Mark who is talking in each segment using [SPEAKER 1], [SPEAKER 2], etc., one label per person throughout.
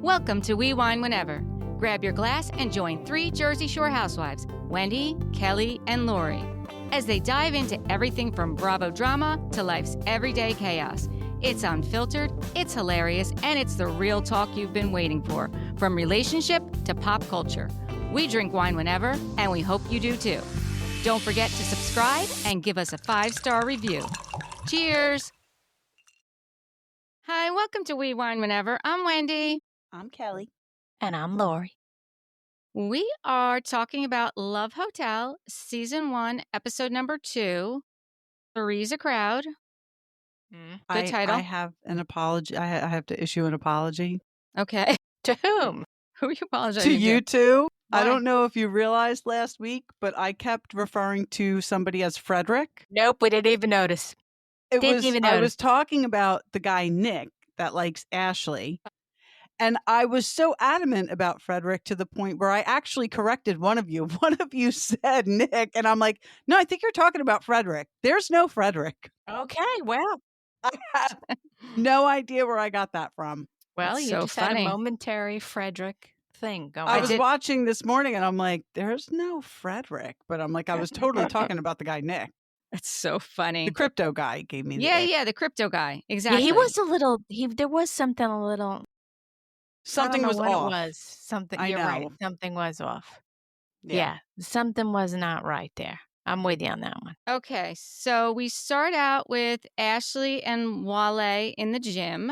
[SPEAKER 1] Welcome to We Wine Whenever. Grab your glass and join 3 Jersey Shore housewives, Wendy, Kelly, and Lori, as they dive into everything from Bravo drama to life's everyday chaos. It's unfiltered, it's hilarious, and it's the real talk you've been waiting for, from relationship to pop culture. We drink wine whenever, and we hope you do too. Don't forget to subscribe and give us a 5-star review. Cheers! Hi, welcome to We Wine Whenever. I'm Wendy.
[SPEAKER 2] I'm Kelly.
[SPEAKER 3] And I'm Lori.
[SPEAKER 1] We are talking about Love Hotel, Season 1, Episode number 2, Three's a Crowd. Good title.
[SPEAKER 2] I have an apology. I have to issue an apology.
[SPEAKER 1] Okay.
[SPEAKER 3] To whom?
[SPEAKER 1] Who are you apologizing
[SPEAKER 2] To you two.
[SPEAKER 1] Why?
[SPEAKER 2] I don't know if you realized last week, but I kept referring to somebody as Frederick.
[SPEAKER 3] Nope, we didn't even notice.
[SPEAKER 2] I was talking about the guy Nick that likes Ashley. And I was so adamant about Frederick to the point where I actually corrected one of you. One of you said Nick, and I'm like, no, I think you're talking about Frederick. There's no Frederick.
[SPEAKER 3] Okay, well.
[SPEAKER 2] I have no idea where I got that from.
[SPEAKER 3] Well,
[SPEAKER 1] That's
[SPEAKER 3] you
[SPEAKER 1] so
[SPEAKER 3] just
[SPEAKER 1] funny.
[SPEAKER 3] had a momentary Frederick thing going.
[SPEAKER 2] I was watching this morning and I'm like, there's no Frederick. But I'm like, I was totally talking about the guy Nick.
[SPEAKER 1] That's so funny.
[SPEAKER 2] The crypto guy gave me the
[SPEAKER 1] Yeah, the crypto guy. Exactly.
[SPEAKER 3] Yeah, he was a little, there was something a little.
[SPEAKER 2] Something
[SPEAKER 3] I
[SPEAKER 2] was
[SPEAKER 3] don't know
[SPEAKER 2] off.
[SPEAKER 3] what it was. Something,
[SPEAKER 2] I
[SPEAKER 3] you're right.
[SPEAKER 2] know.
[SPEAKER 3] Something was off. Yeah, something was not right there. I'm with you on that one.
[SPEAKER 1] Okay, so we start out with Ashley and Wale in the gym.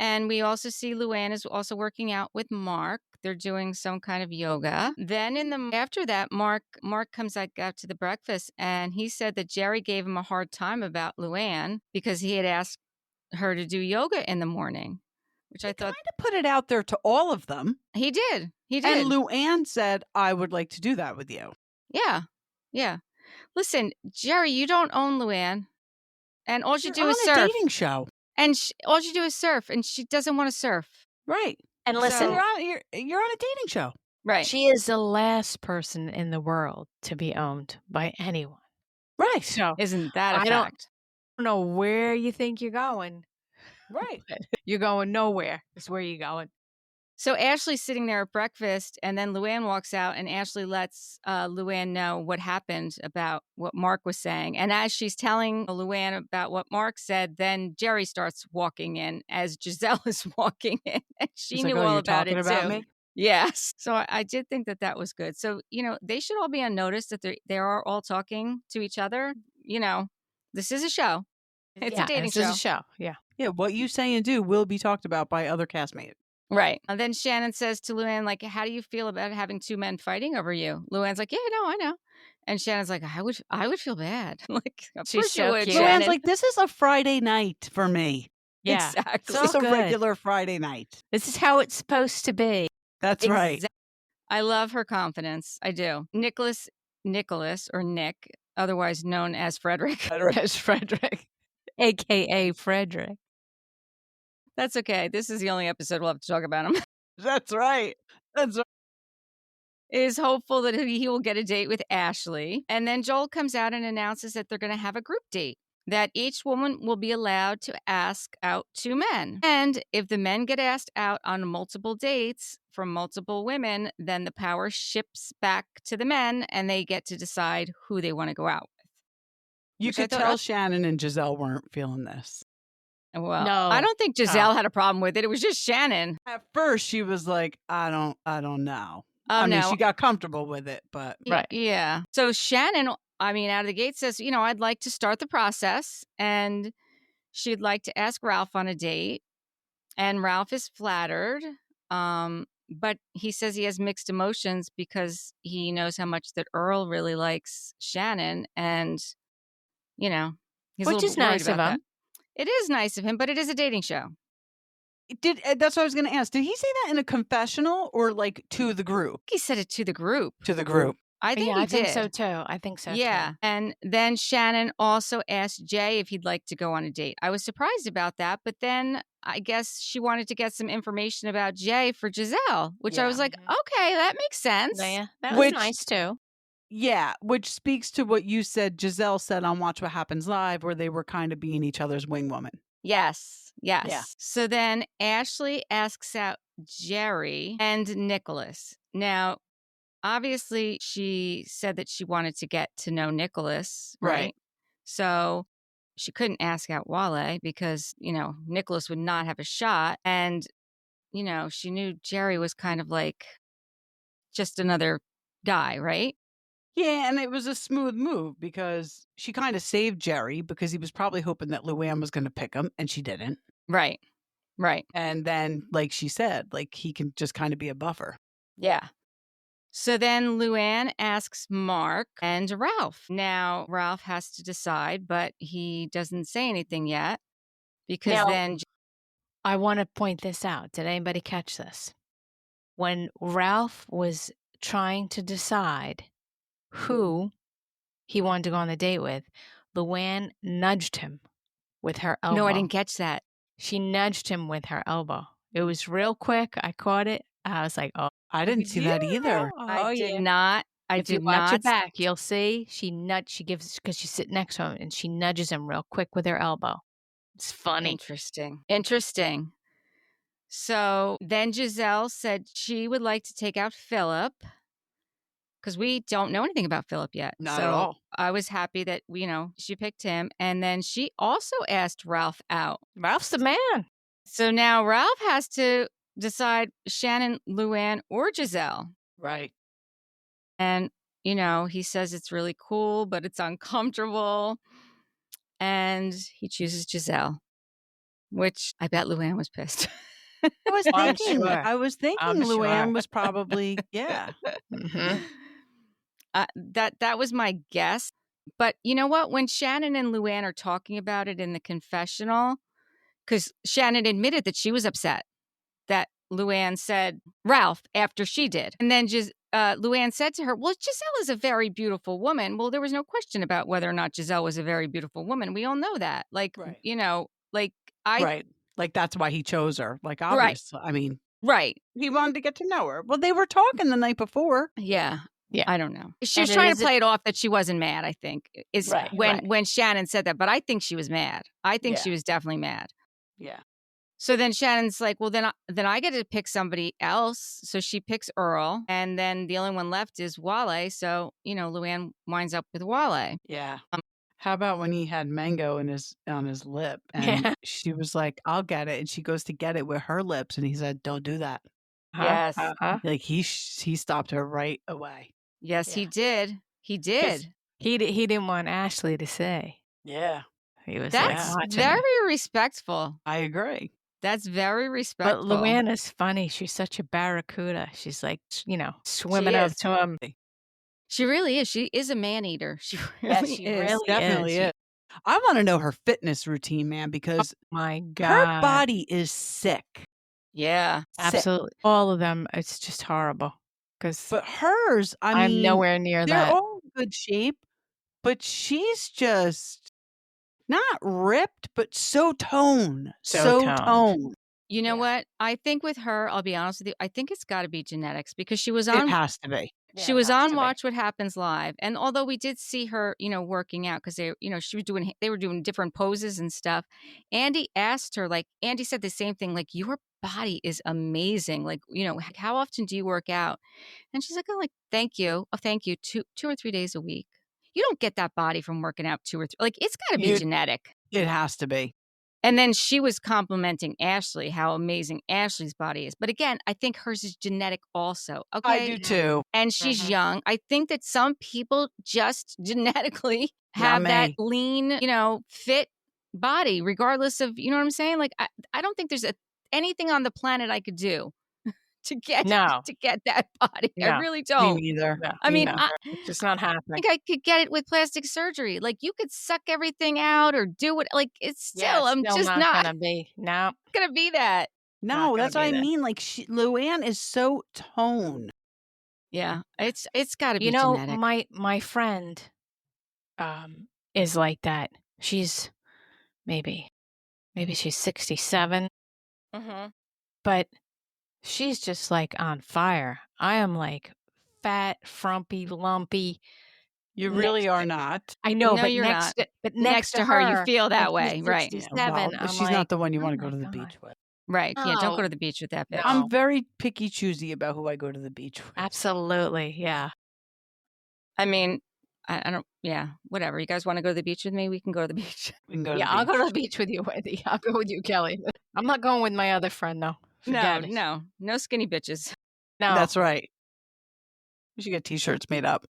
[SPEAKER 1] And we also see Luanne is also working out with Mark. They're doing some kind of yoga. Then after that, Mark comes out to the breakfast, and he said that Gerry gave him a hard time about Luanne because he had asked her to do yoga in the morning, which I thought
[SPEAKER 2] kind of put it out there to all of them.
[SPEAKER 1] he did. He
[SPEAKER 2] And
[SPEAKER 1] did.
[SPEAKER 2] Luanne said, I would like to do that with you.
[SPEAKER 1] Yeah. Listen, Gerry, you don't own Luanne, and all you
[SPEAKER 2] You're
[SPEAKER 1] do
[SPEAKER 2] on
[SPEAKER 1] is
[SPEAKER 2] a
[SPEAKER 1] surf.
[SPEAKER 2] dating show.
[SPEAKER 1] And all you do is surf, and she doesn't want to surf.
[SPEAKER 2] Right.
[SPEAKER 3] And
[SPEAKER 1] So-
[SPEAKER 3] listen,
[SPEAKER 2] You're on a dating show.
[SPEAKER 1] Right.
[SPEAKER 3] she is the last person in the world to be owned by anyone.
[SPEAKER 2] Right.
[SPEAKER 3] So
[SPEAKER 1] Isn't that a
[SPEAKER 3] I don't-
[SPEAKER 1] fact?
[SPEAKER 3] I don't know where you think you're going.
[SPEAKER 2] Right.
[SPEAKER 3] You're going nowhere. Is where you're going.
[SPEAKER 1] So Ashley's sitting there at breakfast, and then Luanne walks out, and Ashley lets Luanne know what happened about what Mark was saying. And as she's telling Luanne about what Mark said, then Gerry starts walking in as Gisele is walking in. And she
[SPEAKER 2] She's
[SPEAKER 1] knew
[SPEAKER 2] like, "Oh,
[SPEAKER 1] all
[SPEAKER 2] you're
[SPEAKER 1] about it,
[SPEAKER 2] talking about
[SPEAKER 1] too.
[SPEAKER 2] me?"
[SPEAKER 1] Yes. So I did think that was good. So, they should all be on notice that they are all talking to each other. This is a show. It's a dating
[SPEAKER 3] this
[SPEAKER 1] show.
[SPEAKER 3] is a show. Yeah.
[SPEAKER 2] Yeah, what you say and do will be talked about by other castmates.
[SPEAKER 1] Right. And then Shannon says to Luanne, like, how do you feel about having 2 men fighting over you? Luanne's like, yeah, no, I know. And Shannon's like, I would feel bad. Like, of
[SPEAKER 3] She's
[SPEAKER 1] course you
[SPEAKER 3] so
[SPEAKER 1] would,
[SPEAKER 3] cute.
[SPEAKER 2] Luanne's
[SPEAKER 1] Shannon.
[SPEAKER 2] like, this is a Friday night for me.
[SPEAKER 3] Yeah.
[SPEAKER 1] Exactly.
[SPEAKER 3] So
[SPEAKER 2] It's a
[SPEAKER 3] good.
[SPEAKER 2] regular Friday night.
[SPEAKER 3] This is how it's supposed to be.
[SPEAKER 2] That's right.
[SPEAKER 1] Exact- I love her confidence. I do. Nicholas, or Nick, otherwise known as Frederick.
[SPEAKER 3] As Frederick, a.k.a. Frederick.
[SPEAKER 1] That's okay. This is the only episode we'll have to talk about him.
[SPEAKER 2] That's right. That's right.
[SPEAKER 1] Is hopeful that he will get a date with Ashley. And then Joel comes out and announces that they're going to have a group date, that each woman will be allowed to ask out 2 men. And if the men get asked out on multiple dates from multiple women, then the power shifts back to the men and they get to decide who they want to go out with.
[SPEAKER 2] You
[SPEAKER 1] Which I
[SPEAKER 2] could
[SPEAKER 1] thought-
[SPEAKER 2] tell Shannon and Gisele weren't feeling this.
[SPEAKER 1] Well,
[SPEAKER 3] No.
[SPEAKER 1] I don't think Gisele had a problem with it. It was just Shannon.
[SPEAKER 2] At first, she was like, I don't know.
[SPEAKER 1] Oh,
[SPEAKER 2] I mean,
[SPEAKER 1] no.
[SPEAKER 2] she got comfortable with it, but
[SPEAKER 3] Right.
[SPEAKER 1] Yeah. So Shannon, out of the gate says, I'd like to start the process, and she'd like to ask Ralph on a date. And Ralph is flattered. But he says he has mixed emotions because he knows how much that Earl really likes Shannon. And, he's a
[SPEAKER 3] Which
[SPEAKER 1] little
[SPEAKER 3] is
[SPEAKER 1] bit worried
[SPEAKER 3] nice of
[SPEAKER 1] about
[SPEAKER 3] him.
[SPEAKER 1] that. It is nice of him, but it is a dating show.
[SPEAKER 2] that's what I was going to ask. Did he say that in a confessional or like to the group?
[SPEAKER 1] He said it to the group.
[SPEAKER 2] To the group.
[SPEAKER 1] I think
[SPEAKER 3] Yeah,
[SPEAKER 1] he
[SPEAKER 3] I think
[SPEAKER 1] did.
[SPEAKER 3] so too. I think so
[SPEAKER 1] Yeah.
[SPEAKER 3] too.
[SPEAKER 1] And then Shannon also asked Jay if he'd like to go on a date. I was surprised about that, but then I guess she wanted to get some information about Jay for Gisele, which I
[SPEAKER 3] Yeah.
[SPEAKER 1] was like,
[SPEAKER 3] Mhm.
[SPEAKER 1] okay, that makes sense.
[SPEAKER 3] Yeah, that was
[SPEAKER 2] Which-
[SPEAKER 3] nice too.
[SPEAKER 2] Yeah, which speaks to what you said, Gisele said on Watch What Happens Live, where they were kind of being each other's wing woman.
[SPEAKER 1] Yes. Yes.
[SPEAKER 2] Yeah.
[SPEAKER 1] So then Ashley asks out Gerry and Nicholas. Now, obviously, she said that she wanted to get to know Nicholas, right? So she couldn't ask out Wale because, Nicholas would not have a shot. And, she knew Gerry was kind of like just another guy, right?
[SPEAKER 2] Yeah, and it was a smooth move because she kind of saved Gerry because he was probably hoping that Luanne was going to pick him, and she didn't.
[SPEAKER 1] Right.
[SPEAKER 2] And then, like she said, like he can just kind of be a buffer.
[SPEAKER 1] Yeah. So then Luanne asks Mark and Ralph. Now, Ralph has to decide, but he doesn't say anything yet because
[SPEAKER 3] Now,
[SPEAKER 1] then.
[SPEAKER 3] I want to point this out. Did anybody catch this? When Ralph was trying to decide who he wanted to go on the date with, Luanne nudged him with her elbow.
[SPEAKER 1] No, I didn't catch that.
[SPEAKER 3] She nudged him with her elbow. It was real quick. I caught it. I was like, oh.
[SPEAKER 2] I didn't see that either.
[SPEAKER 1] I did not.
[SPEAKER 3] If you watch it back, you'll see she gives, because she's sitting next to him, and she nudges him real quick with her elbow. It's funny.
[SPEAKER 1] Interesting. So then Gisele said she would like to take out Philip because we don't know anything about Philip yet.
[SPEAKER 2] Not at all.
[SPEAKER 1] I was happy that, she picked him. And then she also asked Ralph out.
[SPEAKER 3] Ralph's the man.
[SPEAKER 1] So now Ralph has to decide Shannon, Luanne, or Gisele.
[SPEAKER 2] Right.
[SPEAKER 1] And, he says it's really cool, but it's uncomfortable. And he chooses Gisele, which I bet Luanne was pissed.
[SPEAKER 2] I was thinking
[SPEAKER 3] I'm
[SPEAKER 2] Luanne
[SPEAKER 3] sure.
[SPEAKER 2] was probably, yeah.
[SPEAKER 3] Mm-hmm.
[SPEAKER 1] That was my guess. But you know what? When Shannon and Luanne are talking about it in the confessional, because Shannon admitted that she was upset that Luanne said Ralph after she did. And then Luanne said to her, well, Gisele is a very beautiful woman. Well, there was no question about whether or not Gisele was a very beautiful woman. We all know that. Like,
[SPEAKER 2] Right. Like, that's why he chose her. Like, obviously.
[SPEAKER 1] Right.
[SPEAKER 2] I mean.
[SPEAKER 1] Right.
[SPEAKER 2] He wanted to get to know her. Well, they were talking the night before.
[SPEAKER 1] Yeah. I don't know. She was
[SPEAKER 3] And
[SPEAKER 1] trying to play it off that she wasn't mad, I think,
[SPEAKER 3] Right.
[SPEAKER 1] when Shannon said that. But I think she was mad. I think she was definitely mad.
[SPEAKER 2] Yeah.
[SPEAKER 1] So then Shannon's like, well, then I get to pick somebody else. So she picks Earl. And then the only one left is Wale. So, Luanne winds up with Wale.
[SPEAKER 2] Yeah. How about when he had mango on his lip and she was like, I'll get it. And she goes to get it with her lips. And he said, don't do that.
[SPEAKER 1] Yes.
[SPEAKER 2] Like he stopped her right away.
[SPEAKER 1] Yes, he did. He did.
[SPEAKER 3] He didn't want Ashley to say.
[SPEAKER 2] Yeah.
[SPEAKER 3] He was
[SPEAKER 1] That's very respectful.
[SPEAKER 2] I agree.
[SPEAKER 1] That's very respectful.
[SPEAKER 3] But Luanne is funny. She's such a barracuda. She's like, swimming up to him.
[SPEAKER 1] She really is. She is a man eater. She really is.
[SPEAKER 2] Definitely is. I want to know her fitness routine, man, because
[SPEAKER 3] my God,
[SPEAKER 2] her body is sick.
[SPEAKER 1] Yeah,
[SPEAKER 3] absolutely. All of them. It's just horrible.
[SPEAKER 2] But hers,
[SPEAKER 3] I'm nowhere near
[SPEAKER 2] they're
[SPEAKER 3] that.
[SPEAKER 2] They're all in good shape, but she's just not ripped, but so toned. So toned.
[SPEAKER 1] You know what? I think with her, I'll be honest with you, I think it's got to be genetics because she was on.
[SPEAKER 2] It has to be.
[SPEAKER 1] She was on Watch What Happens Live. And although we did see her, working out because they were doing different poses and stuff. Andy asked her, Andy said the same thing, your body is amazing. How often do you work out? And she's like, oh, thank you. Oh, thank you. 2 or 3 days a week. You don't get that body from working out 2 or 3. It's got to be genetic.
[SPEAKER 2] It has to be.
[SPEAKER 1] And then she was complimenting Ashley, how amazing Ashley's body is. But again, I think hers is genetic also. Okay.
[SPEAKER 2] I do too.
[SPEAKER 1] And she's young. I think that some people just genetically have that lean, fit body, regardless of, you know what I'm saying? I don't think there's anything on the planet I could do to get that body. No. I really don't.
[SPEAKER 2] Me neither. No.
[SPEAKER 1] I mean,
[SPEAKER 3] it's just not happening.
[SPEAKER 1] I think I could get it with plastic surgery. You could suck everything out or do it. It's still, I'm just not
[SPEAKER 3] gonna be. No,
[SPEAKER 1] gonna be that.
[SPEAKER 2] No, that's what I mean. Luanne is so toned.
[SPEAKER 1] Yeah, it's got to be genetic.
[SPEAKER 3] My friend, is like that. She's maybe she's 67.
[SPEAKER 1] Mm-hmm.
[SPEAKER 3] But she's just on fire. I am fat, frumpy, lumpy.
[SPEAKER 2] You really are not.
[SPEAKER 3] I know,
[SPEAKER 1] No,
[SPEAKER 3] but
[SPEAKER 1] you're
[SPEAKER 3] next,
[SPEAKER 1] not.
[SPEAKER 3] but
[SPEAKER 1] next to her, you feel that
[SPEAKER 3] when she's
[SPEAKER 1] way, right?
[SPEAKER 3] 67, I'm
[SPEAKER 2] she's
[SPEAKER 3] like,
[SPEAKER 2] not the one you
[SPEAKER 3] oh
[SPEAKER 2] want to
[SPEAKER 3] my
[SPEAKER 2] go to the
[SPEAKER 3] God.
[SPEAKER 2] beach with.
[SPEAKER 1] Right. Yeah, don't go
[SPEAKER 3] No.
[SPEAKER 1] to the beach with that bitch.
[SPEAKER 3] No.
[SPEAKER 2] I'm very picky choosy about who I go to the beach with.
[SPEAKER 3] Absolutely, yeah.
[SPEAKER 1] I mean, I don't, yeah, whatever. You guys want to go to the beach with me? We can go to the beach.
[SPEAKER 2] We can go to
[SPEAKER 3] Yeah,
[SPEAKER 2] the
[SPEAKER 3] I'll
[SPEAKER 2] beach.
[SPEAKER 3] go to the beach with you, Wendy. I'll go with you, Kelly. I'm not going with my other friend, though. Forget it.
[SPEAKER 1] No skinny bitches.
[SPEAKER 3] No.
[SPEAKER 2] That's right. We should get T-shirts made up.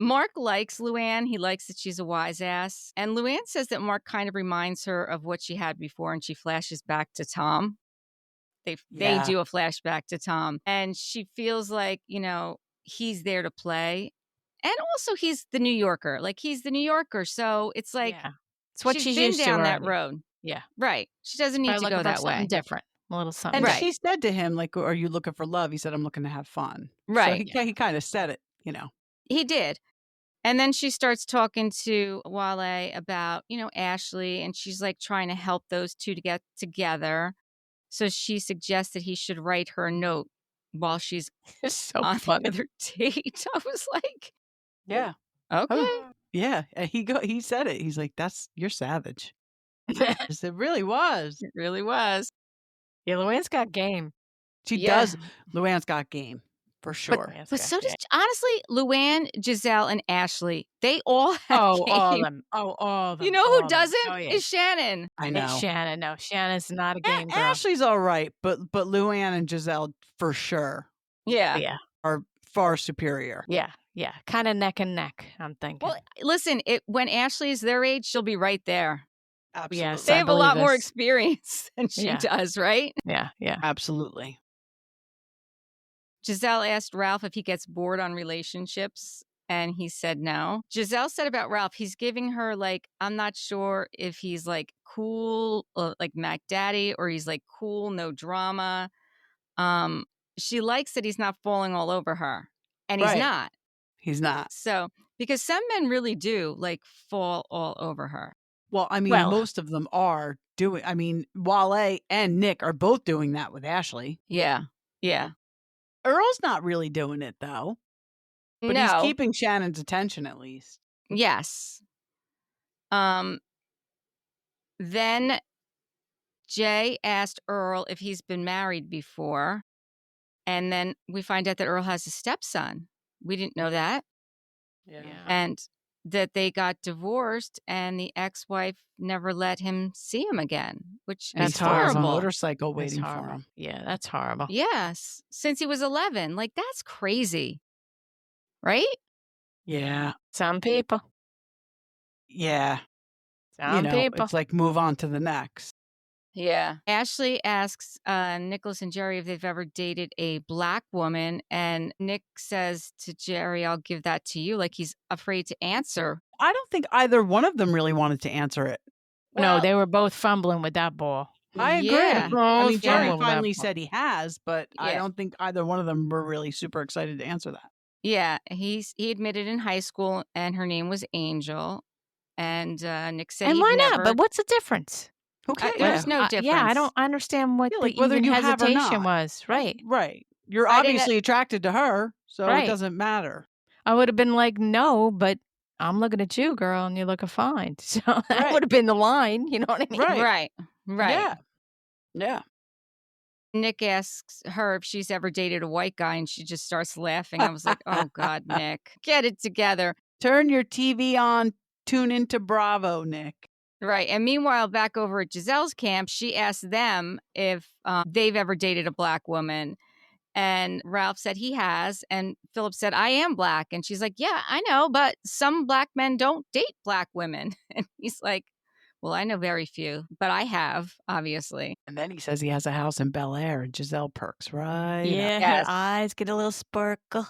[SPEAKER 1] Mark likes Luanne. He likes that she's a wise ass. And Luanne says that Mark kind of reminds her of what she had before, and she flashes back to Tom. They
[SPEAKER 2] Yeah.
[SPEAKER 1] do a flashback to Tom. And she feels like, he's there to play. And also he's the New Yorker. Like, he's the New Yorker. So it's like,
[SPEAKER 3] Yeah. It's what she's
[SPEAKER 1] been
[SPEAKER 3] used to
[SPEAKER 1] down that
[SPEAKER 3] already.
[SPEAKER 1] road.
[SPEAKER 3] Yeah.
[SPEAKER 1] Right. She doesn't need
[SPEAKER 3] Probably
[SPEAKER 1] to go
[SPEAKER 3] looking for
[SPEAKER 1] that
[SPEAKER 3] something
[SPEAKER 1] way.
[SPEAKER 3] different. A little something
[SPEAKER 2] And
[SPEAKER 1] Right.
[SPEAKER 2] she said to him, like, are you looking for love? He said, I'm looking to have fun.
[SPEAKER 1] Right.
[SPEAKER 2] So he kind of said it,
[SPEAKER 1] He did. And then she starts talking to Wale about, Ashley, and she's like trying to help those two to get together. So she suggests that he should write her a note while she's
[SPEAKER 3] It's so
[SPEAKER 1] on
[SPEAKER 3] funny.
[SPEAKER 1] the other date. I was like,
[SPEAKER 2] Yeah.
[SPEAKER 1] okay.
[SPEAKER 2] Oh, yeah. And he said it. He's like, you're savage. It really was.
[SPEAKER 1] It really was.
[SPEAKER 3] Yeah, Luanne's got game.
[SPEAKER 2] She
[SPEAKER 1] Yeah.
[SPEAKER 2] does. Luanne's got game for sure.
[SPEAKER 1] But so does, honestly, Luanne, Gisele, and Ashley. They all have game.
[SPEAKER 3] All of them. Oh, all of them.
[SPEAKER 1] You know
[SPEAKER 3] all
[SPEAKER 1] who
[SPEAKER 3] of them.
[SPEAKER 1] doesn't?
[SPEAKER 3] Oh, yeah.
[SPEAKER 1] Is Shannon.
[SPEAKER 2] I know.
[SPEAKER 3] It's Shannon. No, Shannon's not a game girl.
[SPEAKER 2] Ashley's all right, but Luanne and Gisele for sure
[SPEAKER 1] Yeah.
[SPEAKER 2] are far superior.
[SPEAKER 3] Yeah. Kind of neck and neck, I'm thinking.
[SPEAKER 1] Well, listen, when Ashley is their age, she'll be right there.
[SPEAKER 2] Absolutely.
[SPEAKER 3] Yes,
[SPEAKER 1] They
[SPEAKER 3] I
[SPEAKER 1] have a lot
[SPEAKER 3] believe
[SPEAKER 1] more
[SPEAKER 3] this.
[SPEAKER 1] experience than she does, right?
[SPEAKER 3] Yeah.
[SPEAKER 2] Absolutely.
[SPEAKER 1] Gisele asked Ralph if he gets bored on relationships, and he said no. Gisele said about Ralph, he's giving her, like, I'm not sure if he's, like, cool, like Mac Daddy, or he's, like, cool, no drama. She likes that he's not falling all over her, and he's not.
[SPEAKER 2] He's not.
[SPEAKER 1] So, because some men really do, like, fall all over her.
[SPEAKER 2] Well, I mean, most of them are doing, Wale and Nick are both doing that with Ashley.
[SPEAKER 1] Yeah.
[SPEAKER 2] Earl's not really doing it, though. But
[SPEAKER 1] No.
[SPEAKER 2] he's keeping Shannon's attention, at least.
[SPEAKER 1] Yes. Then Jay asked Earl if he's been married before. And then we find out that Earl has a stepson. We didn't know that.
[SPEAKER 2] Yeah.
[SPEAKER 1] And that they got divorced and the ex-wife never let him see him again, which
[SPEAKER 2] And
[SPEAKER 1] is
[SPEAKER 2] he still has a
[SPEAKER 1] horrible.
[SPEAKER 2] motorcycle waiting for him.
[SPEAKER 3] Yeah, that's horrible.
[SPEAKER 1] Yes. Since he was 11. Like, that's crazy. Right?
[SPEAKER 2] Yeah.
[SPEAKER 3] Some people.
[SPEAKER 2] Yeah.
[SPEAKER 3] Some people.
[SPEAKER 2] It's like move on to the next.
[SPEAKER 1] Yeah. Ashley asks Nicholas and Jerry if they've ever dated a black woman. And Nick says to Jerry, I'll give that to you. Like, he's afraid to answer.
[SPEAKER 2] I don't think either one of them really wanted to answer it.
[SPEAKER 3] No, they were both fumbling with that ball.
[SPEAKER 2] I agree.
[SPEAKER 1] Yeah.
[SPEAKER 2] I mean, Jerry
[SPEAKER 3] fumbling with
[SPEAKER 2] finally
[SPEAKER 3] that
[SPEAKER 2] said he has, but I
[SPEAKER 1] Yeah.
[SPEAKER 2] don't think either one of them were really super excited to answer that.
[SPEAKER 1] Yeah. He admitted in high school, and her name was Angel. And Nick said,
[SPEAKER 3] And
[SPEAKER 1] he'd
[SPEAKER 3] why not?
[SPEAKER 1] never-
[SPEAKER 3] But what's the difference?
[SPEAKER 2] Who cares?
[SPEAKER 1] There's no difference.
[SPEAKER 3] Yeah, I don't understand what
[SPEAKER 2] like
[SPEAKER 3] the
[SPEAKER 2] whether
[SPEAKER 3] even
[SPEAKER 2] you have or
[SPEAKER 3] hesitation
[SPEAKER 2] not.
[SPEAKER 3] was. Right.
[SPEAKER 2] Right. You're
[SPEAKER 1] I didn't-
[SPEAKER 2] obviously attracted to her, so
[SPEAKER 3] Right.
[SPEAKER 2] it doesn't matter.
[SPEAKER 3] I would have been like, no, but I'm looking at you, girl, and you're looking fine. So that
[SPEAKER 2] Right.
[SPEAKER 3] would have been the line. You know what I mean?
[SPEAKER 2] Right.
[SPEAKER 1] Right.
[SPEAKER 2] Yeah. Yeah.
[SPEAKER 1] Nick asks her if she's ever dated a white guy, and she just starts laughing. I was like, oh, God, Nick, get it together.
[SPEAKER 2] Turn your TV on, tune into Bravo, Nick.
[SPEAKER 1] Right. And meanwhile, back over at Gisele's camp, she asked them if they've ever dated a black woman. And Ralph said he has. And Philip said, I am black. And she's like, yeah, I know, but some black men don't date black women. And he's like, well, I know very few, but I have, obviously.
[SPEAKER 2] And then he says he has a house in Bel Air, and Gisele perks right up.
[SPEAKER 3] Yeah,
[SPEAKER 1] Yes.
[SPEAKER 3] her eyes get a little sparkle.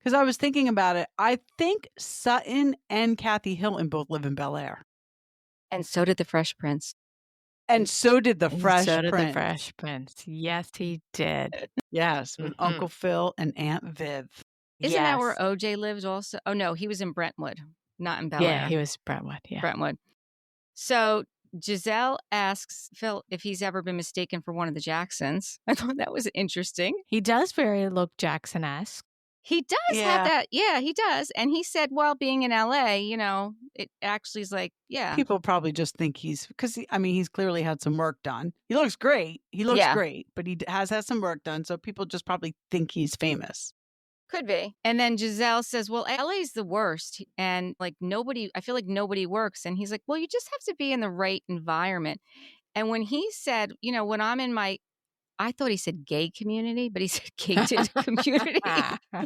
[SPEAKER 2] Because I was thinking about it. I think Sutton and Kathy Hilton both live in Bel Air.
[SPEAKER 1] And so did the Fresh Prince.
[SPEAKER 2] And so did the Fresh
[SPEAKER 3] So did
[SPEAKER 2] Prince.
[SPEAKER 3] the Fresh Prince. Yes, he did.
[SPEAKER 2] Yes, with
[SPEAKER 3] Mhm.
[SPEAKER 2] Uncle Phil and Aunt Viv.
[SPEAKER 1] Isn't that where
[SPEAKER 3] Yes.
[SPEAKER 1] OJ lived also? Oh, no, he was in Brentwood, not in Bel
[SPEAKER 3] Yeah,
[SPEAKER 1] Air.
[SPEAKER 3] he was Brentwood. Yeah.
[SPEAKER 1] Brentwood. So Gisele asks Phil if he's ever been mistaken for one of the Jacksons. I thought that was interesting.
[SPEAKER 3] He does very look Jackson-esque.
[SPEAKER 1] He does have that. Yeah, he does. And he said, well, being in LA, it actually is like, yeah.
[SPEAKER 2] People probably just think he's clearly had some work done. He looks great. But he has had some work done. So people just probably think he's famous.
[SPEAKER 1] Could be. And then Gisele says, well, LA's the worst. And like I feel like nobody works. And he's like, well, you just have to be in the right environment. And when he said, when I'm in I thought he said gay community, but he said gated community.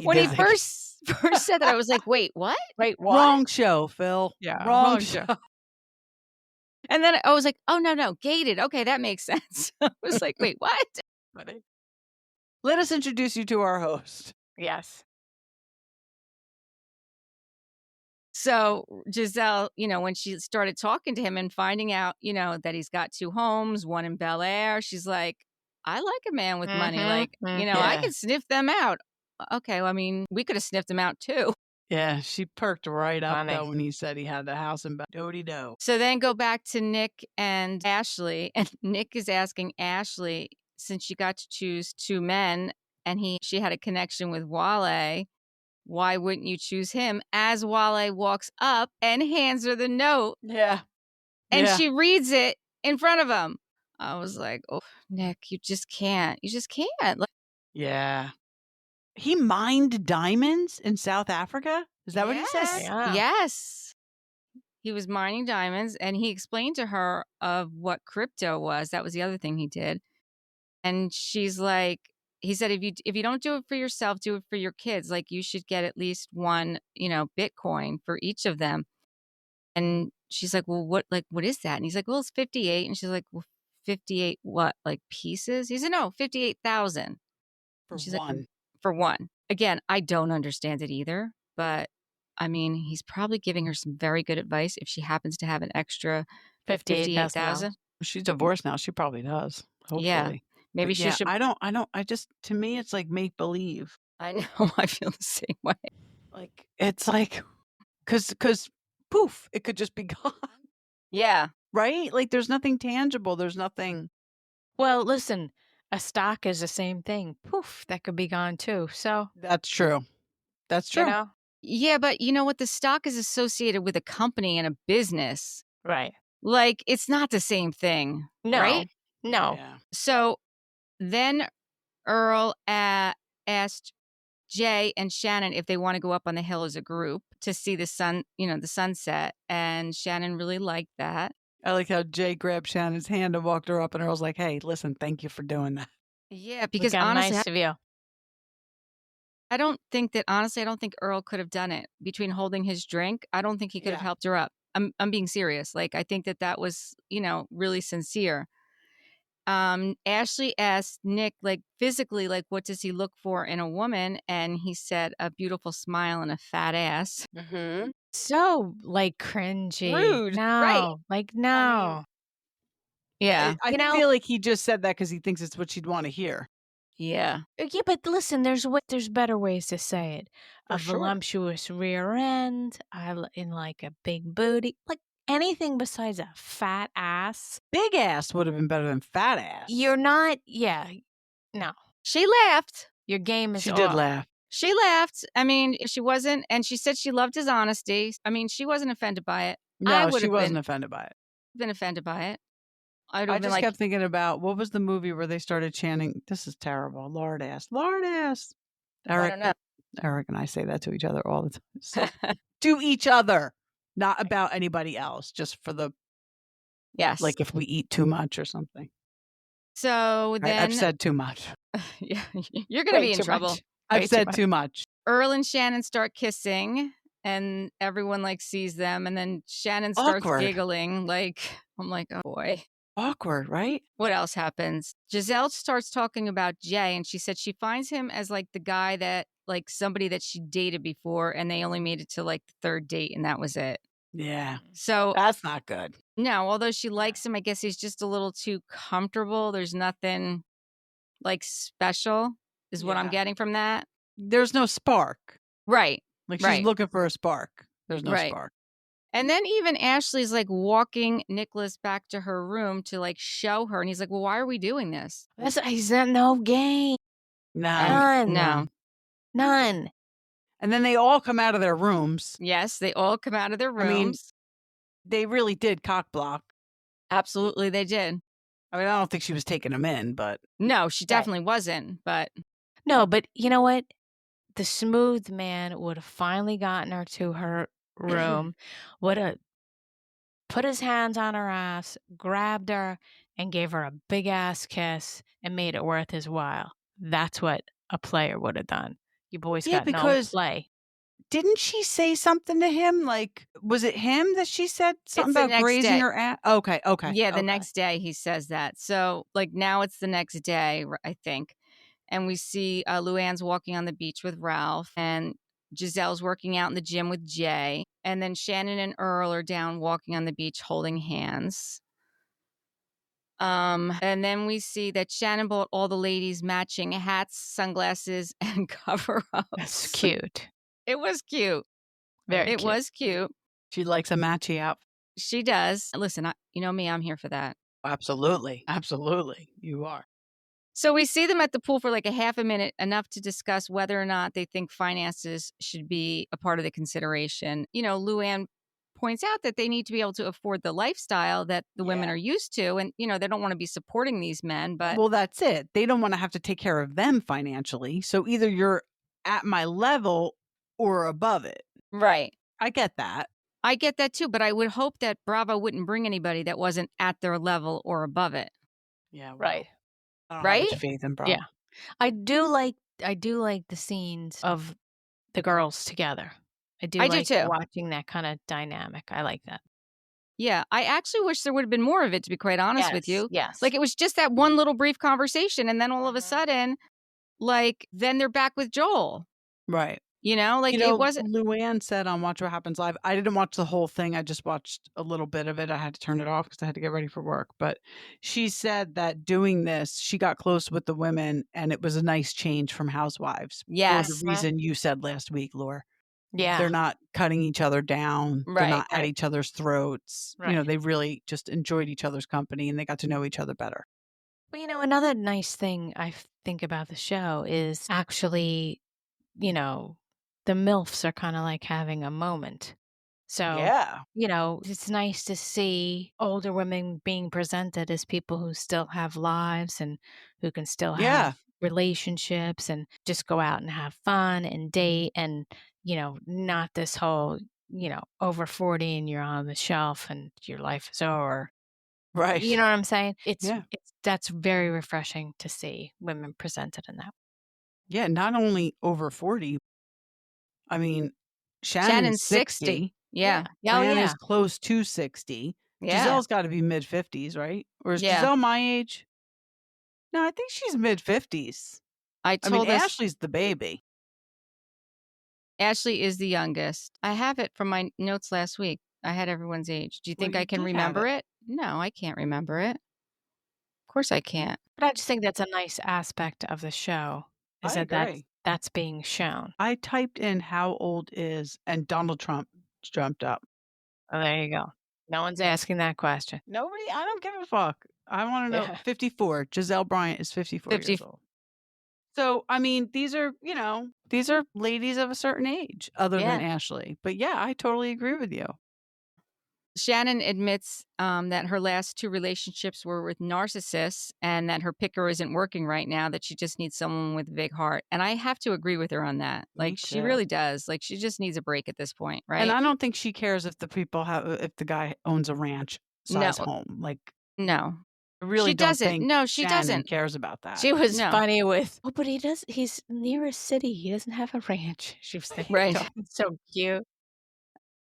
[SPEAKER 1] When he first said that, I was like, wait, what?
[SPEAKER 3] Wait, what?
[SPEAKER 2] Wrong show, Phil.
[SPEAKER 3] Yeah.
[SPEAKER 2] Wrong show.
[SPEAKER 1] And then I was like, oh, no, gated. Okay, that makes sense. I was like, wait, what?
[SPEAKER 2] Let us introduce you to our host.
[SPEAKER 3] Yes.
[SPEAKER 1] So Gisele, when she started talking to him and finding out, that he's got 2 homes, one in Bel Air, she's like, I like a man with money. Like, I can sniff them out. Okay, well, we could have sniffed them out too.
[SPEAKER 2] Yeah, she perked right up though when he said he had the house in Bel-Air.
[SPEAKER 1] So then go back to Nick and Ashley, and Nick is asking Ashley, since she got to choose 2 men and she had a connection with Wale, why wouldn't you choose him? As Wale walks up and hands her the note.
[SPEAKER 2] Yeah.
[SPEAKER 1] And she reads it in front of him. I was like, oh, Nick, you just can't. You just can't.
[SPEAKER 2] Yeah. He mined diamonds in South Africa? Is that what he said?
[SPEAKER 3] Yeah.
[SPEAKER 1] Yes. He was mining diamonds, and he explained to her of what crypto was. That was the other thing he did. And she's like, he said, if you don't do it for yourself, do it for your kids. Like, you should get at least 1, Bitcoin for each of them. And she's like, well, what is that? And he's like, well, it's 58. And she's like, well, 58 what? Like pieces? He said, no, 58,000.
[SPEAKER 2] For
[SPEAKER 1] she's
[SPEAKER 2] one.
[SPEAKER 1] Like, for one. Again, I don't understand it either, but he's probably giving her some very good advice if she happens to have an extra 58,000.
[SPEAKER 2] She's divorced now. She probably does. Hopefully. Yeah.
[SPEAKER 1] Maybe she should.
[SPEAKER 2] To me, it's like make believe.
[SPEAKER 1] I know. I feel the same way.
[SPEAKER 2] Like, it's like, because poof, it could just be gone.
[SPEAKER 1] Yeah.
[SPEAKER 2] Right? Like, there's nothing tangible. There's nothing.
[SPEAKER 3] Well, listen, a stock is the same thing. Poof, that could be gone too. So.
[SPEAKER 2] That's true. That's true.
[SPEAKER 1] Yeah, but you know what? The stock is associated with a company and a business.
[SPEAKER 3] Right.
[SPEAKER 1] Like, it's not the same thing.
[SPEAKER 3] No.
[SPEAKER 1] Right?
[SPEAKER 3] No.
[SPEAKER 2] Yeah.
[SPEAKER 1] So then Earl asked Jay and Shannon if they want to go up on the hill as a group to see the sun, the sunset. And Shannon really liked that.
[SPEAKER 2] I like how Jay grabbed Shannon's hand and walked her up, and Earl's like, hey, listen, thank you for doing that.
[SPEAKER 1] Yeah, because honestly,
[SPEAKER 3] nice of you.
[SPEAKER 1] I don't think Earl could have done it between holding his drink. I don't think he could have helped her up. I'm being serious. Like, I think that was, really sincere. Ashley asked Nick, like, physically, like, what does he look for in a woman? And he said a beautiful smile and a fat ass.
[SPEAKER 3] Mm-hmm. So, like, cringy.
[SPEAKER 1] Rude.
[SPEAKER 3] No.
[SPEAKER 1] Right.
[SPEAKER 3] Like, no.
[SPEAKER 2] Yeah. I feel like he just said that because he thinks it's what she'd want to hear.
[SPEAKER 1] Yeah.
[SPEAKER 3] Yeah, but listen, there's better ways to say it. A voluptuous rear end, in like a big booty, like anything besides a fat ass.
[SPEAKER 2] Big ass would have been better than fat ass.
[SPEAKER 3] You're not, no.
[SPEAKER 1] She laughed.
[SPEAKER 3] Your game is
[SPEAKER 2] She
[SPEAKER 3] off.
[SPEAKER 2] did laugh.
[SPEAKER 1] She laughed. She wasn't, and she said she loved his honesty. She wasn't offended by it.
[SPEAKER 2] No, she wasn't offended by it.
[SPEAKER 1] Been offended by it.
[SPEAKER 2] I just kept thinking about, what was the movie where they started chanting, this is terrible, lard ass, lard ass.
[SPEAKER 1] I don't know.
[SPEAKER 2] Eric and I say that to each other all the time. So, to each other, not about anybody else, just for the,
[SPEAKER 1] yes,
[SPEAKER 2] like if we eat too much or something.
[SPEAKER 1] So then
[SPEAKER 2] I've said too much.
[SPEAKER 1] Yeah, you're going to be in trouble.
[SPEAKER 2] I've said too much.
[SPEAKER 1] Earl and Shannon start kissing, and everyone sees them, and then Shannon starts giggling. I'm like, oh boy.
[SPEAKER 2] Awkward, right?
[SPEAKER 1] What else happens? Gisele starts talking about Jay, and she said she finds him as the guy that somebody that she dated before, and they only made it to the 3rd date, and that was it.
[SPEAKER 2] Yeah.
[SPEAKER 1] So
[SPEAKER 2] that's not good.
[SPEAKER 1] No, although she likes him, I guess he's just a little too comfortable. There's nothing special is what I'm getting from that.
[SPEAKER 2] There's no spark.
[SPEAKER 1] Right.
[SPEAKER 2] She's looking for a spark. There's no spark.
[SPEAKER 1] And then even Ashley's walking Nicholas back to her room to show her. And he's like, well, why are we doing this?
[SPEAKER 3] He's not no game.
[SPEAKER 2] No.
[SPEAKER 3] None.
[SPEAKER 2] And then they all come out of their rooms.
[SPEAKER 1] Yes, they all come out of their rooms.
[SPEAKER 2] I mean, they really did cock block.
[SPEAKER 1] Absolutely, they did.
[SPEAKER 2] I mean, I don't think she was taking them in, but.
[SPEAKER 1] No, she definitely wasn't, but.
[SPEAKER 3] No, but you know what? The smooth man would have finally gotten her to her room, would have put his hands on her ass, grabbed her, and gave her a big ass kiss and made it worth his while. That's what a player would have done. You boys got no play.
[SPEAKER 2] Didn't she say something to him? Like, was it him that she said something about grazing her ass? Okay.
[SPEAKER 1] Yeah, the next day he says that. So, like, now it's the next day, I think. And we see Luanne's walking on the beach with Ralph, and Gisele's working out in the gym with Jay. And then Shannon and Earl are down walking on the beach holding hands. And then we see that Shannon bought all the ladies matching hats, sunglasses, and cover-ups.
[SPEAKER 3] That's cute.
[SPEAKER 1] It was cute. It was cute.
[SPEAKER 2] She likes a matchy outfit.
[SPEAKER 1] She does. Listen, you know me, I'm here for that.
[SPEAKER 2] Absolutely. Absolutely. You are.
[SPEAKER 1] So we see them at the pool for like a half a minute, enough to discuss whether or not they think finances should be a part of the consideration. You know, Luanne points out that they need to be able to afford the lifestyle that the women are used to. And, you know, they don't want to be supporting these men, but.
[SPEAKER 2] Well, that's it. They don't want to have to take care of them financially. So either you're at my level or above it.
[SPEAKER 1] Right.
[SPEAKER 2] I get that.
[SPEAKER 1] I get that too, but I would hope that Bravo wouldn't bring anybody that wasn't at their level or above it.
[SPEAKER 2] Yeah. Well,
[SPEAKER 3] right.
[SPEAKER 2] I don't have much faith in Bravo.
[SPEAKER 3] Yeah. I do like the scenes of the girls together. I do too. Watching that kind of dynamic. I like that.
[SPEAKER 1] Yeah, I actually wish there would have been more of it, to be quite honest with you.
[SPEAKER 3] Yes.
[SPEAKER 1] Like, it was just that one little brief conversation, and then all of a sudden, like, then they're back with Joel.
[SPEAKER 2] Right.
[SPEAKER 1] You know, like, it wasn't.
[SPEAKER 2] Luanne said on Watch What Happens Live, I didn't watch the whole thing. I just watched a little bit of it. I had to turn it off because I had to get ready for work. But she said that doing this, she got close with the women, and it was a nice change from Housewives.
[SPEAKER 1] Yes.
[SPEAKER 2] For the reason you said last week, Laura.
[SPEAKER 3] Yeah.
[SPEAKER 2] They're not cutting each other down.
[SPEAKER 1] Right,
[SPEAKER 2] They're not at each other's throats.
[SPEAKER 3] Right.
[SPEAKER 2] You know, they really just enjoyed each other's company, and they got to know each other better.
[SPEAKER 3] Well, you know, another nice thing I think about the show is actually, you know, the MILFs are kind of like having a moment. So, you know, it's nice to see older women being presented as people who still have lives and who can still have relationships and just go out and have fun and date and, you know, not this whole, you know, over 40 and you're on the shelf and your life is over.
[SPEAKER 2] Right.
[SPEAKER 3] You know what I'm saying? That's very refreshing to see women presented in that way.
[SPEAKER 2] Yeah, not only over 40. I mean, Shannon's 60.
[SPEAKER 1] Yeah.
[SPEAKER 2] Luanne is close to 60.
[SPEAKER 1] Yeah.
[SPEAKER 2] Gisele's got to be mid-50s, right? Or is Gisele my age? No, I think she's mid-50s. I mean, Ashley's the baby.
[SPEAKER 1] Ashley is the youngest. I have it from my notes last week. I had everyone's age. Do you think I can remember it? No, I can't remember it. Of course I can't.
[SPEAKER 3] But I just think that's a nice aspect of the show. Is that's being shown.
[SPEAKER 2] I typed in how old is, and Donald Trump jumped up.
[SPEAKER 3] Oh, there you go. No one's asking that question.
[SPEAKER 2] Nobody? I don't give a fuck. I want to know. 54. Gisele Bryant is 54 years old. So, I mean, these are ladies of a certain age other than Ashley. But yeah, I totally agree with you.
[SPEAKER 1] Shannon admits that her last two relationships were with narcissists and that her picker isn't working right now, that she just needs someone with a big heart. And I have to agree with her on that. Like, she really does. Like, she just needs a break at this point, right?
[SPEAKER 2] And I don't think she cares if if the guy owns a ranch size home. Like,
[SPEAKER 1] no.
[SPEAKER 2] I really don't think
[SPEAKER 1] she
[SPEAKER 2] Shannon
[SPEAKER 1] doesn't.
[SPEAKER 2] cares about that.
[SPEAKER 3] She was funny with, but he's near a city. He doesn't have a ranch. She was thinking,
[SPEAKER 1] right.
[SPEAKER 3] It's so cute.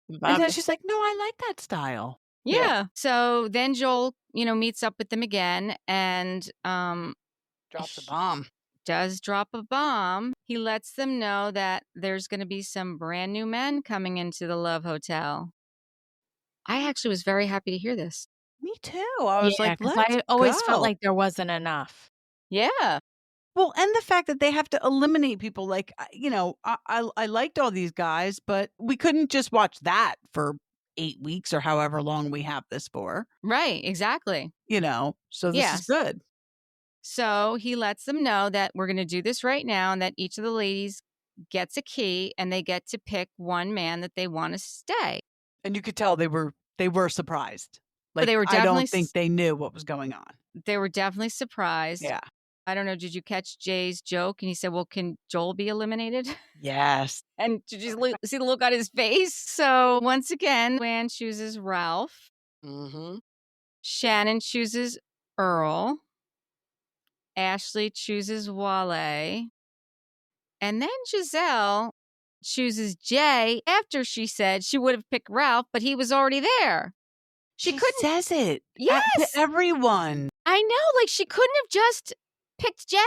[SPEAKER 2] And then she's like, no, I like that style.
[SPEAKER 1] Yeah. So then Joel, meets up with them again and
[SPEAKER 2] drops a bomb.
[SPEAKER 1] Does drop a bomb. He lets them know that there's going to be some brand new men coming into the Love Hotel. I actually was very happy to hear this.
[SPEAKER 2] Me too. I was like,
[SPEAKER 3] I always felt like there wasn't enough.
[SPEAKER 1] Yeah.
[SPEAKER 2] Well, and the fact that they have to eliminate people, like, I liked all these guys, but we couldn't just watch that for 8 weeks or however long we have this for.
[SPEAKER 1] Right, exactly.
[SPEAKER 2] So this is good.
[SPEAKER 1] So he lets them know that we're going to do this right now and that each of the ladies gets a key, and they get to pick one man that they want to stay.
[SPEAKER 2] And you could tell they were surprised. Like,
[SPEAKER 1] they were
[SPEAKER 2] I
[SPEAKER 1] definitely
[SPEAKER 2] don't think they knew what was going on.
[SPEAKER 1] They were definitely surprised.
[SPEAKER 2] Yeah.
[SPEAKER 1] I don't know, did you catch Jay's joke? And he said, well, can Joel be eliminated?
[SPEAKER 2] Yes.
[SPEAKER 1] And did you see the look on his face? So once again, Luanne chooses Ralph.
[SPEAKER 2] Mm-hmm.
[SPEAKER 1] Shannon chooses Earl. Ashley chooses Wale. And then Gisele chooses Jay after she said she would have picked Ralph, but he was already there.
[SPEAKER 2] She couldn't. Says it.
[SPEAKER 1] Yes.
[SPEAKER 2] To everyone.
[SPEAKER 1] I know. Like, she couldn't have just picked Jay.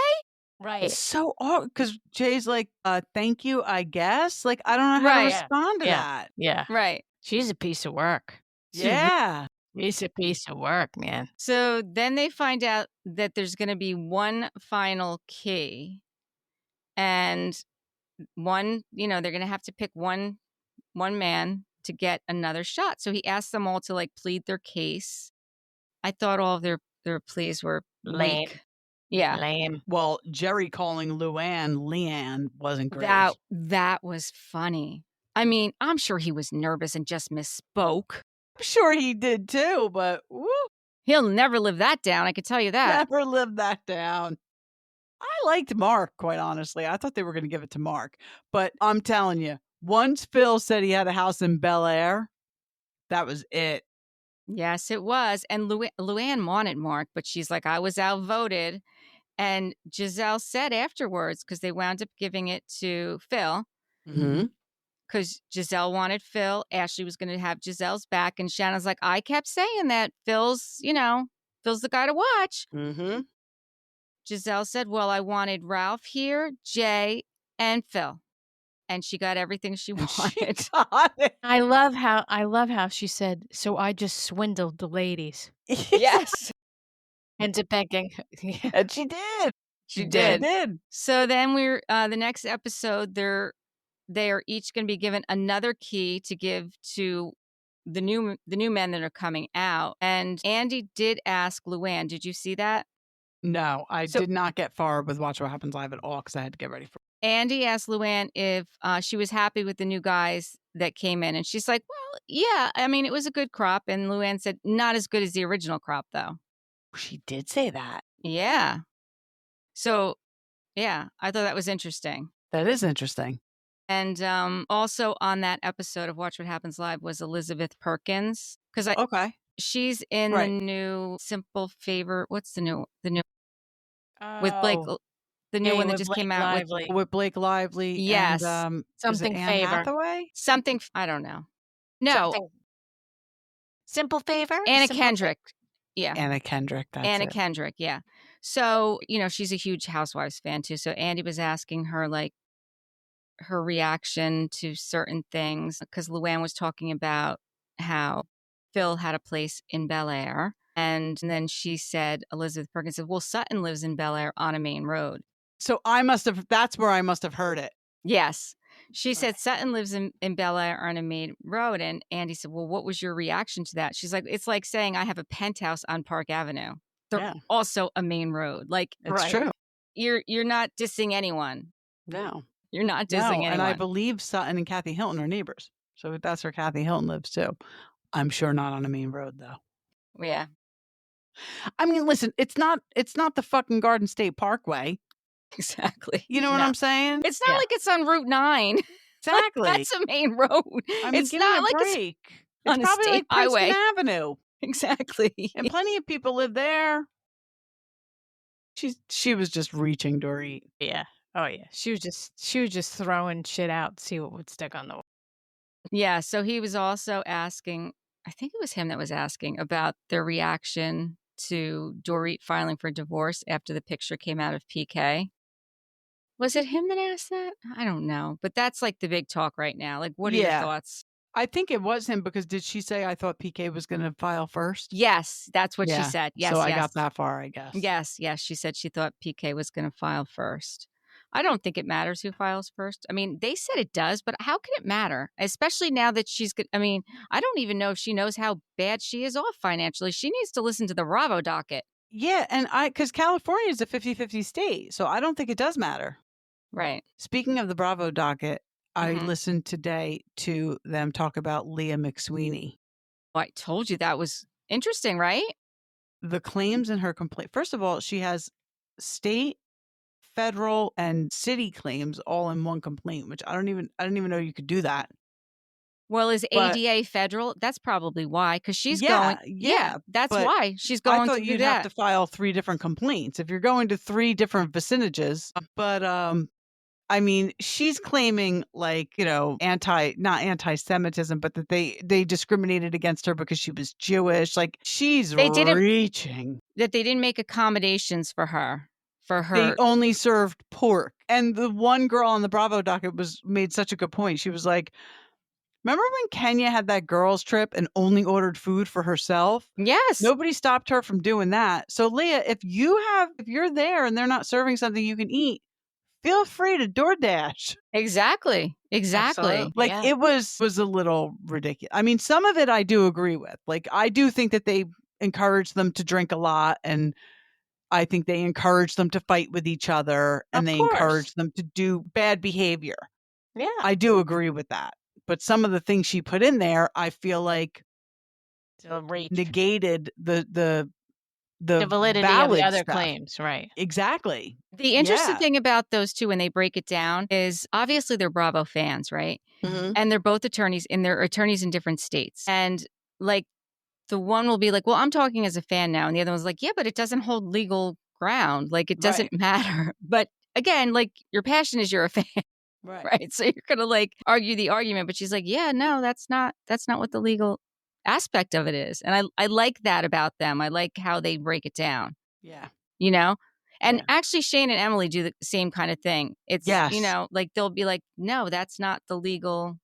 [SPEAKER 3] Right.
[SPEAKER 2] It's so odd because Jay's like, thank you, I guess. Like, I don't know how to respond to that.
[SPEAKER 3] Yeah.
[SPEAKER 1] Right.
[SPEAKER 3] She's a piece of work.
[SPEAKER 2] Yeah.
[SPEAKER 3] She's a piece of work, man.
[SPEAKER 1] So then they find out that there's going to be one final key. And they're going to have to pick one man to get another shot. So he asked them all to like plead their case. I thought all of their pleas were
[SPEAKER 3] Lame.
[SPEAKER 1] weak. Yeah.
[SPEAKER 3] Lame.
[SPEAKER 2] Well, Gerry calling Leanne wasn't great.
[SPEAKER 1] That was funny. I mean, I'm sure he was nervous and just misspoke.
[SPEAKER 2] I'm sure he did too, but woo,
[SPEAKER 1] he'll never live that down. I can tell you that.
[SPEAKER 2] Never live that down. I liked Mark, quite honestly. I thought they were going to give it to Mark. But I'm telling you, once Phil said he had a house in Bel Air, that was it.
[SPEAKER 1] Yes, it was. And Luanne wanted Mark, but she's like, I was outvoted. And Gisele said afterwards, because they wound up giving it to Phil, because Gisele wanted Phil. Ashley was going to have Gisele's back. And Shannon's like, I kept saying that Phil's the guy to watch.
[SPEAKER 2] Mm-hmm.
[SPEAKER 1] Gisele said, well, I wanted Ralph here, Jay, and Phil. And she got everything she wanted.
[SPEAKER 3] I love how she said, so I just swindled the ladies.
[SPEAKER 1] Yes.
[SPEAKER 3] Into begging.
[SPEAKER 2] And she did.
[SPEAKER 1] She did. So then the next episode, they are each going to be given another key to give to the new men that are coming out. And Andy did ask Luanne, did you see that?
[SPEAKER 2] No, I did not get far with Watch What Happens Live at all because I had to get ready for it.
[SPEAKER 1] Andy asked Luanne if she was happy with the new guys that came in. And she's like, well, yeah, I mean, it was a good crop. And Luanne said, not as good as the original crop, though.
[SPEAKER 2] She did say that.
[SPEAKER 1] Yeah. So, yeah, I thought that was interesting.
[SPEAKER 2] That is interesting.
[SPEAKER 1] And also on that episode of Watch What Happens Live was Elizabeth Perkins. Because she's in the new Simple Favor. What's the new with Blake? The new one that just came out
[SPEAKER 2] with Blake Lively.
[SPEAKER 1] Yes.
[SPEAKER 2] And,
[SPEAKER 3] Something
[SPEAKER 2] Anne
[SPEAKER 3] Favor.
[SPEAKER 2] Hathaway?
[SPEAKER 1] Something. I don't know. No.
[SPEAKER 3] Simple Favor?
[SPEAKER 1] Anna Kendrick. Yeah.
[SPEAKER 2] Anna Kendrick.
[SPEAKER 1] Anna Kendrick. Yeah. So, she's a huge Housewives fan too. So Andy was asking her like her reaction to certain things because Luanne was talking about how Phil had a place in Bel Air. And then she said, Elizabeth Perkins said, well, Sutton lives in Bel Air on a main road.
[SPEAKER 2] So that's where I must have heard it.
[SPEAKER 1] Yes. She said Sutton lives in Bel Air on a main road. And Andy said, well, what was your reaction to that? She's like, it's like saying I have a penthouse on Park Avenue. They're also a main road. Like,
[SPEAKER 2] it's true.
[SPEAKER 1] You're not dissing anyone.
[SPEAKER 2] No.
[SPEAKER 1] You're not dissing anyone.
[SPEAKER 2] And I believe Sutton and Kathy Hilton are neighbors. So that's where Kathy Hilton lives too. I'm sure not on a main road though.
[SPEAKER 1] Yeah.
[SPEAKER 2] I mean, listen, it's not the fucking Garden State Parkway.
[SPEAKER 1] Exactly.
[SPEAKER 2] You know what I'm saying?
[SPEAKER 1] It's not like it's on Route 9.
[SPEAKER 2] Exactly.
[SPEAKER 1] Like, that's a main road.
[SPEAKER 2] I mean,
[SPEAKER 1] it's not like
[SPEAKER 2] break.
[SPEAKER 1] It's on
[SPEAKER 2] probably
[SPEAKER 1] a state
[SPEAKER 2] like
[SPEAKER 1] highway.
[SPEAKER 2] Princeton Avenue.
[SPEAKER 1] Exactly.
[SPEAKER 2] And plenty of people live there. She was just reaching to eat.
[SPEAKER 3] Yeah. Oh yeah. She was just throwing shit out to see what would stick on the wall.
[SPEAKER 1] Yeah. So he was also asking, I think it was him that was asking about their reaction to Dorit filing for divorce after the picture came out of PK. Was it him that asked that? I don't know. But that's like the big talk right now. Like, what are your thoughts?
[SPEAKER 2] I think it was him because did she say I thought PK was going to file first?
[SPEAKER 1] Yes, that's what she said. Yes,
[SPEAKER 2] so I got that far, I guess.
[SPEAKER 1] Yes. She said she thought PK was going to file first. I don't think it matters who files first. I mean, they said it does, but how can it matter? Especially now that she's good. I mean, I don't even know if she knows how bad she is off financially. She needs to listen to the Bravo docket.
[SPEAKER 2] Yeah, and because California is a 50-50 state, so I don't think it does matter.
[SPEAKER 1] Right.
[SPEAKER 2] Speaking of the Bravo docket, I listened today to them talk about Leah McSweeney.
[SPEAKER 1] Well, I told you that was interesting, right?
[SPEAKER 2] The claims in her complaint. First of all, she has state, federal, and city claims all in one complaint, which I didn't even know you could do that.
[SPEAKER 1] Well, is ADA federal? That's probably why, because she's going.
[SPEAKER 2] Yeah,
[SPEAKER 1] that's why she's going
[SPEAKER 2] I thought
[SPEAKER 1] to do
[SPEAKER 2] you'd
[SPEAKER 1] that.
[SPEAKER 2] have to file 3 different complaints if you're going to 3 different vicinages. But I mean, she's claiming like, not anti-Semitism, but that they discriminated against her because she was Jewish. Like she's reaching.
[SPEAKER 1] That they didn't make accommodations for her.
[SPEAKER 2] They only served pork. And the one girl on the Bravo docket made such a good point. She was like, remember when Kenya had that girls' trip and only ordered food for herself?
[SPEAKER 1] Yes.
[SPEAKER 2] Nobody stopped her from doing that. So Leah, if you're there and they're not serving something you can eat, feel free to DoorDash.
[SPEAKER 1] Exactly.
[SPEAKER 3] Absolutely.
[SPEAKER 2] Like it was a little ridiculous. I mean, some of it I do agree with. Like I do think that they encourage them to drink a lot, and I think they encourage them to fight with each other, and they encourage them to do bad behavior.
[SPEAKER 3] Yeah.
[SPEAKER 2] I do agree with that. But some of the things she put in there, I feel like negated the
[SPEAKER 3] validity of the other claims, right?
[SPEAKER 2] Exactly.
[SPEAKER 1] The interesting thing about those two when they break it down is obviously they're Bravo fans, right? And they're both attorneys, and they're attorneys in different states. And like the one will be like, well, I'm talking as a fan now. And the other one's like, yeah, but it doesn't hold legal ground. Like it doesn't matter. But again, like your passion is you're a fan. Right. So you're going to like argue the argument. But she's like, yeah, no, that's not what the legal aspect of it is. And I like that about them. I like how they break it down.
[SPEAKER 2] Yeah.
[SPEAKER 1] You know? And actually Shane and Emily do the same kind of thing. It's, like they'll be like, no, that's not the legal,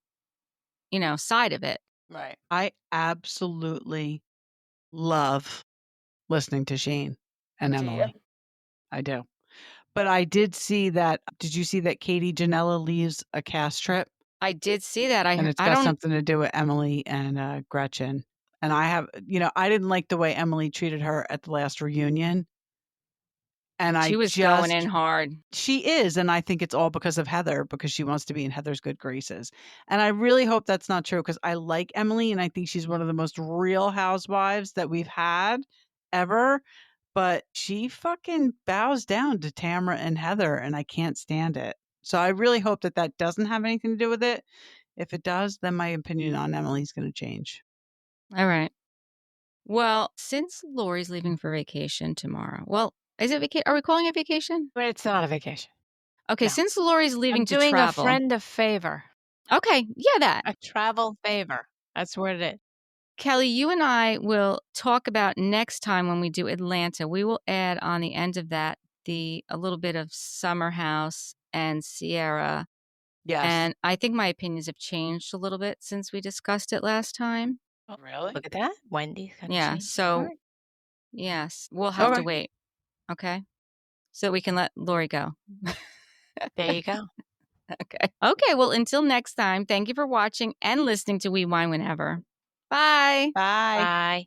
[SPEAKER 1] side of it.
[SPEAKER 2] Right. I absolutely love listening to Shane and Emily. I do. But I did see that. Did you see that Katie Janela leaves a cast trip?
[SPEAKER 1] I did see that.
[SPEAKER 2] And it's got something to do with Emily and Gretchen. And I didn't like the way Emily treated her at the last reunion. And
[SPEAKER 1] she was going in hard.
[SPEAKER 2] She is. And I think it's all because of Heather, because she wants to be in Heather's good graces. And I really hope that's not true, because I like Emily and I think she's one of the most real housewives that we've had ever. But she fucking bows down to Tamra and Heather, and I can't stand it. So I really hope that doesn't have anything to do with it. If it does, then my opinion on Emily's going to change.
[SPEAKER 1] All right. Well, since Lori's leaving for vacation tomorrow, is it vacation? Are we calling it vacation?
[SPEAKER 3] But it's not a vacation.
[SPEAKER 1] Okay, since Lori's leaving to
[SPEAKER 3] doing
[SPEAKER 1] travel.
[SPEAKER 3] a friend a favor.
[SPEAKER 1] Okay, yeah, that.
[SPEAKER 3] A travel favor. That's what it is.
[SPEAKER 1] Kelly, you and I will talk about next time when we do Atlanta. We will add on the end of that a little bit of Summer House and Sierra.
[SPEAKER 2] Yes.
[SPEAKER 1] And I think my opinions have changed a little bit since we discussed it last time.
[SPEAKER 3] Oh, really? Look at that. Wendy's got
[SPEAKER 1] so yes, we'll have to wait. Okay. So we can let Lori go.
[SPEAKER 3] There you go.
[SPEAKER 1] Okay. Well, until next time, thank you for watching and listening to We Wine Whenever. Bye.
[SPEAKER 3] Bye. Bye.